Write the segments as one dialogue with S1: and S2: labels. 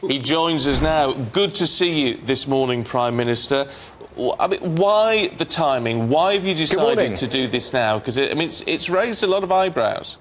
S1: He joins us now. Good to see you this morning, Prime Minister. I mean, why the timing? Why have you decided to do this now? Because, it's raised a lot of eyebrows.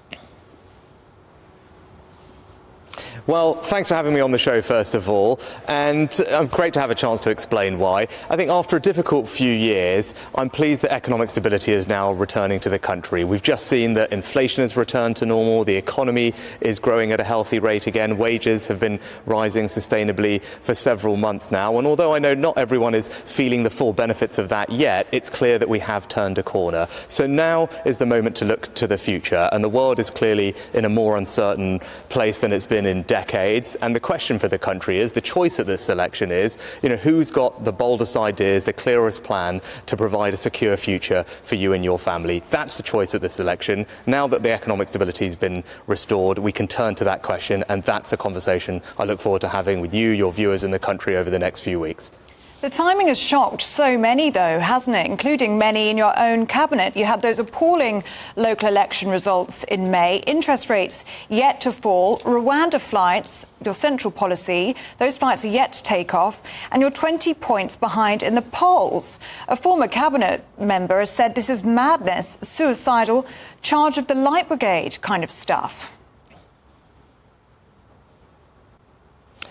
S2: Well, thanks for having me on the show, first of all, and great to have a chance to explain why. I think after a difficult few years, I'm pleased that economic stability is now returning to the country. We've just seen that inflation has returned to normal, the economy is growing at a healthy rate again, wages have been rising sustainably for several months now, and although I know not everyone is feeling the full benefits of that yet, it's clear that we have turned a corner. So now is the moment to look to the future, and the world is clearly in a more uncertain place than it's been in decades, and the question for the country is, the choice of this election is, who's got the boldest ideas, the clearest plan to provide a secure future for you and your family. That's the choice of this election. Now that the economic stability has been restored, we can turn to that question, and that's the conversation I look forward to having with you, your viewers in the country over the next few weeks.
S3: The timing has shocked so many, though, hasn't it? Including many in your own cabinet. You had those appalling local election results in May. Interest rates yet to fall. Rwanda flights, your central policy, those flights are yet to take off. And you're 20 points behind in the polls. A former cabinet member has said this is madness, suicidal, charge of the Light Brigade kind of stuff.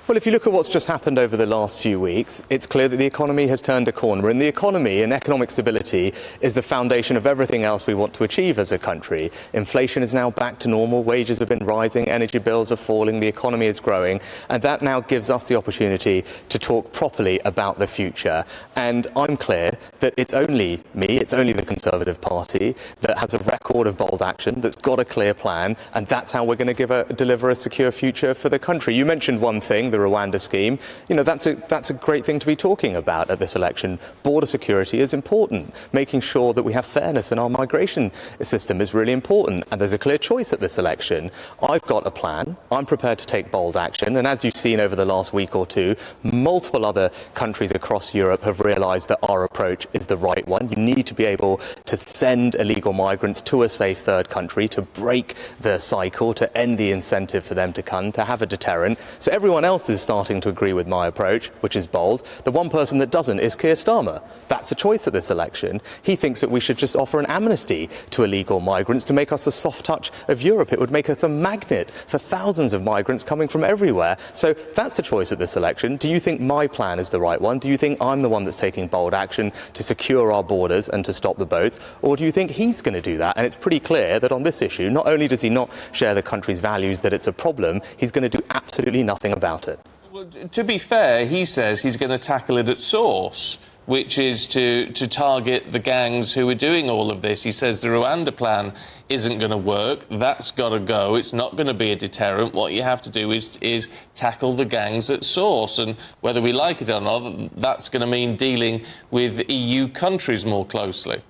S2: Well, if you look at what's just happened over the last few weeks, it's clear that the economy has turned a corner, and the economy and economic stability is the foundation of everything else we want to achieve as a country. Inflation is now back to normal, wages have been rising, energy bills are falling, the economy is growing, and that now gives us the opportunity to talk properly about the future. And I'm clear that it's only me, it's only the Conservative Party that has a record of bold action, that's got a clear plan, and that's how we're going to deliver a secure future for the country. You mentioned one thing, the Rwanda scheme. That's a great thing to be talking about at this election. Border security is important. Making sure that we have fairness in our migration system is really important, and there's a clear choice at this election. I've got a plan. I'm prepared to take bold action, and as you've seen over the last week or two, multiple other countries across Europe have realised that our approach is the right one. You need to be able to send illegal migrants to a safe third country, to break the cycle, to end the incentive for them to come, to have a deterrent. So everyone else is starting to agree with my approach, which is bold. The one person that doesn't is Keir Starmer. That's a choice at this election. He thinks that we should just offer an amnesty to illegal migrants to make us the soft touch of Europe. It would make us a magnet for thousands of migrants coming from everywhere. So that's the choice at this election. Do you think my plan is the right one? Do you think I'm the one that's taking bold action to secure our borders and to stop the boats? Or do you think he's going to do that? And it's pretty clear that on this issue, not only does he not share the country's values, that it's a problem, he's going to do absolutely nothing about it.
S1: Well, to be fair, he says he's going to tackle it at source, which is to target the gangs who are doing all of this. He says the Rwanda plan isn't going to work. That's got to go. It's not going to be a deterrent. What you have to do is tackle the gangs at source. And whether we like it or not, that's going to mean dealing with EU countries more closely.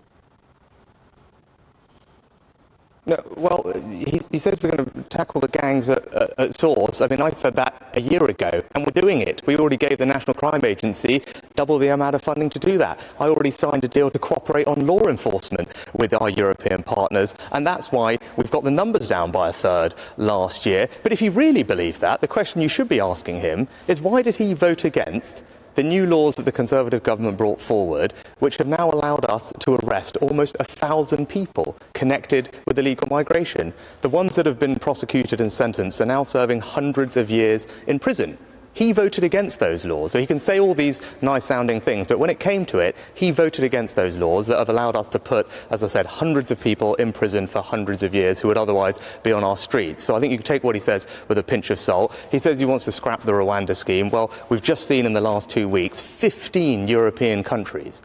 S2: No, well, he says we're going to tackle the gangs at source. I mean, I said that a year ago, and we're doing it. We already gave the National Crime Agency double the amount of funding to do that. I already signed a deal to cooperate on law enforcement with our European partners, and that's why we've got the numbers down by a third last year. But if he really believed that, the question you should be asking him is, why did he vote against the new laws that the Conservative government brought forward, which have now allowed us to arrest almost 1,000 people connected with illegal migration? The ones that have been prosecuted and sentenced are now serving hundreds of years in prison. He voted against those laws. So he can say all these nice-sounding things, but when it came to it, he voted against those laws that have allowed us to put, as I said, hundreds of people in prison for hundreds of years who would otherwise be on our streets. So I think you can take what he says with a pinch of salt. He says he wants to scrap the Rwanda scheme. Well, we've just seen in the last 2 weeks, 15 European countries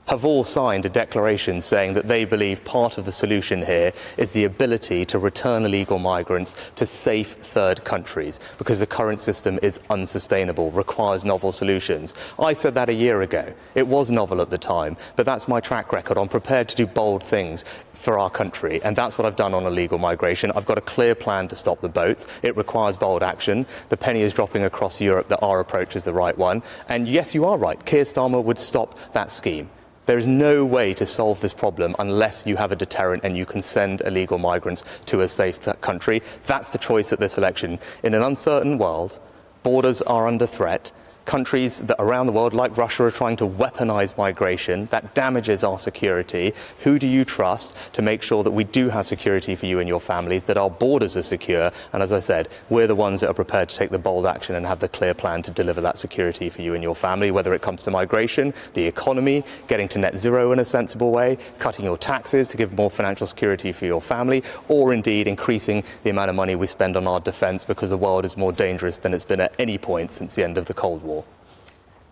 S2: have all signed a declaration saying that they believe part of the solution here is the ability to return illegal migrants to safe third countries, because the current system is unsustainable, requires novel solutions. I said that a year ago. It was novel at the time, but that's my track record. I'm prepared to do bold things for our country, and that's what I've done on illegal migration. I've got a clear plan to stop the boats. It requires bold action. The penny is dropping across Europe that our approach is the right one. And yes, you are right. Keir Starmer would stop that scheme. There is no way to solve this problem unless you have a deterrent and you can send illegal migrants to a safe country. That's the choice at this election. In an uncertain world, Borders are under threat. Countries that around the world, like Russia, are trying to weaponize migration. That damages our security. Who do you trust to make sure that we do have security for you and your families, that our borders are secure? And as I said, we're the ones that are prepared to take the bold action and have the clear plan to deliver that security for you and your family, whether it comes to migration, the economy, getting to net zero in a sensible way, cutting your taxes to give more financial security for your family, or indeed increasing the amount of money we spend on our defence, because the world is more dangerous than it's been at any point since the end of the Cold War.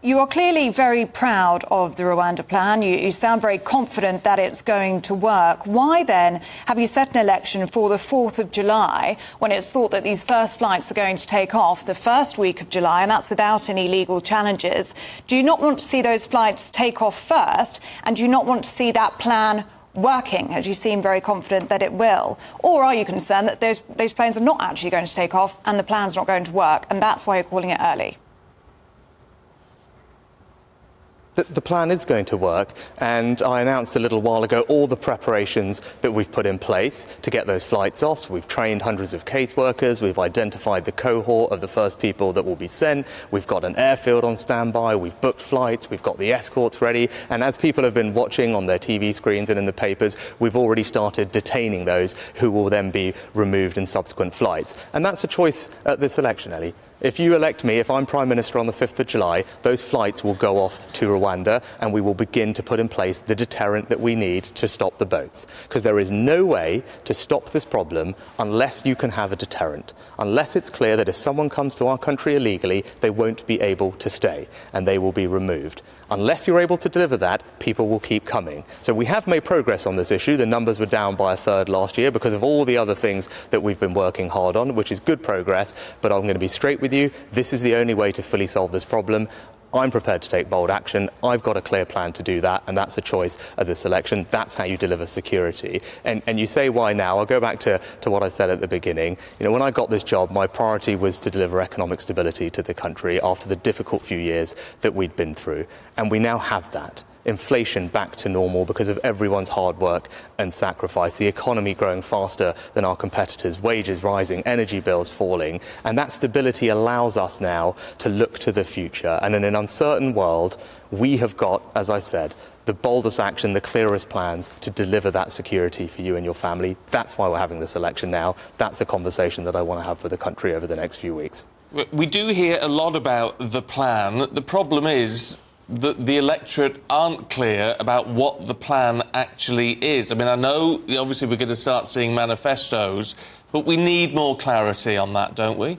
S3: You are clearly very proud of the Rwanda plan. You sound very confident that it's going to work. Why then have you set an election for the 4th of July when it's thought that these first flights are going to take off the first week of July, and that's without any legal challenges? Do you not want to see those flights take off first, and do you not want to see that plan working, as you seem very confident that it will? Or are you concerned that those planes are not actually going to take off and the plan's not going to work, and that's why you're calling it early?
S2: The plan is going to work, and I announced a little while ago all the preparations that we've put in place to get those flights off. So we've trained hundreds of caseworkers, we've identified the cohort of the first people that will be sent, we've got an airfield on standby, we've booked flights, we've got the escorts ready, and as people have been watching on their TV screens and in the papers, we've already started detaining those who will then be removed in subsequent flights. And that's a choice at this election, Ellie. If you elect me, if I'm Prime Minister on the 5th of July, those flights will go off to Rwanda, and we will begin to put in place the deterrent that we need to stop the boats. Because there is no way to stop this problem unless you can have a deterrent. Unless it's clear that if someone comes to our country illegally, they won't be able to stay and they will be removed. Unless you're able to deliver that, people will keep coming. So we have made progress on this issue. The numbers were down by a third last year because of all the other things that we've been working hard on, which is good progress. But I'm going to be straight with you. This is the only way to fully solve this problem. I'm prepared to take bold action. I've got a clear plan to do that, and that's a choice of this election. That's how you deliver security. And you say, why now? I'll go back to what I said at the beginning. You know, when I got this job, my priority was to deliver economic stability to the country after the difficult few years that we'd been through. And we now have that. Inflation back to normal because of everyone's hard work and sacrifice, the economy growing faster than our competitors, wages rising, energy bills falling, and that stability allows us now to look to the future. And in an uncertain world, we have got, as I said, the boldest action, the clearest plans to deliver that security for you and your family. That's why we're having this election now. That's the conversation that I want to have with the country over the next few weeks.
S1: We do hear a lot about the plan. The problem is that the electorate aren't clear about what the plan actually is. I mean, I know, obviously, we're going to start seeing manifestos, but we need more clarity on that, don't we?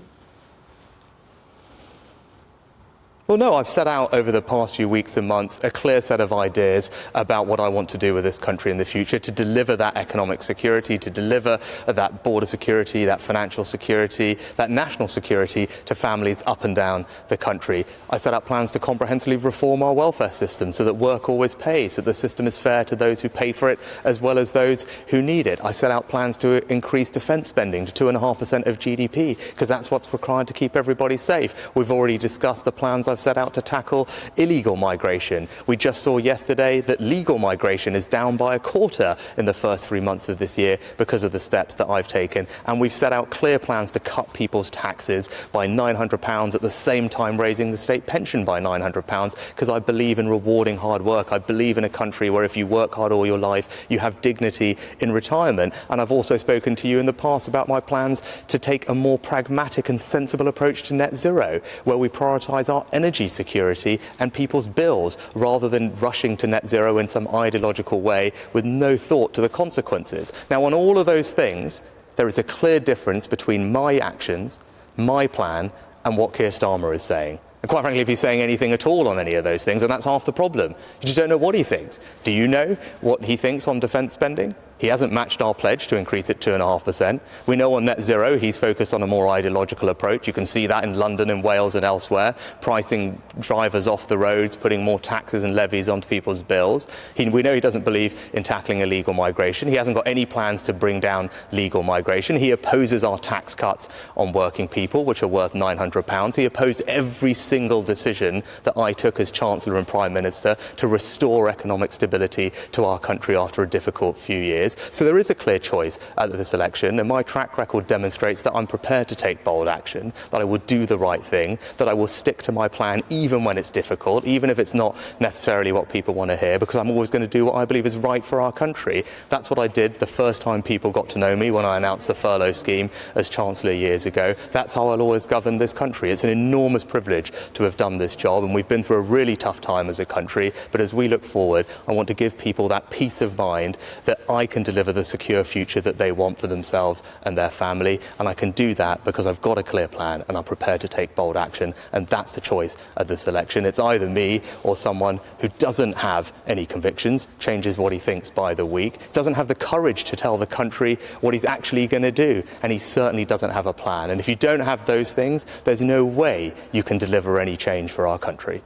S2: Well, no, I've set out over the past few weeks and months a clear set of ideas about what I want to do with this country in the future to deliver that economic security, to deliver that border security, that financial security, that national security to families up and down the country. I set out plans to comprehensively reform our welfare system so that work always pays, so the system is fair to those who pay for it as well as those who need it. I set out plans to increase defence spending to 2.5% of GDP, because that's what's required to keep everybody safe. We've already discussed the plans I've set out to tackle illegal migration. We just saw yesterday that legal migration is down by a quarter in the first 3 months of this year because of the steps that I've taken. And we've set out clear plans to cut people's taxes by £900 at the same time raising the state pension by £900, because I believe in rewarding hard work. I believe in a country where if you work hard all your life, you have dignity in retirement. And I've also spoken to you in the past about my plans to take a more pragmatic and sensible approach to net zero, where we prioritise our energy security and people's bills rather than rushing to net zero in some ideological way with no thought to the consequences. Now, on all of those things, there is a clear difference between my actions, my plan, and what Keir Starmer is saying. And quite frankly, if he's saying anything at all on any of those things, then that's half the problem. You just don't know what he thinks. Do you know what he thinks on defence spending? He hasn't matched our pledge to increase it 2.5%. We know on net zero he's focused on a more ideological approach. You can see that in London and Wales and elsewhere, pricing drivers off the roads, putting more taxes and levies onto people's bills. We know he doesn't believe in tackling illegal migration. He hasn't got any plans to bring down legal migration. He opposes our tax cuts on working people, which are worth £900. He opposed every single decision that I took as Chancellor and Prime Minister to restore economic stability to our country after a difficult few years. years. So there is a clear choice at this election, and my track record demonstrates that I'm prepared to take bold action, that I will do the right thing, that I will stick to my plan even when it's difficult, even if it's not necessarily what people want to hear, because I'm always going to do what I believe is right for our country. That's what I did the first time people got to know me, when I announced the furlough scheme as Chancellor years ago. That's how I'll always govern this country. It's an enormous privilege to have done this job, and we've been through a really tough time as a country. But as we look forward, I want to give people that peace of mind that I can deliver the secure future that they want for themselves and their family. And I can do that because I've got a clear plan and I'm prepared to take bold action. And that's the choice at this election. It's either me or someone who doesn't have any convictions, changes what he thinks by the week, doesn't have the courage to tell the country what he's actually going to do, and he certainly doesn't have a plan. And if you don't have those things, there's no way you can deliver any change for our country.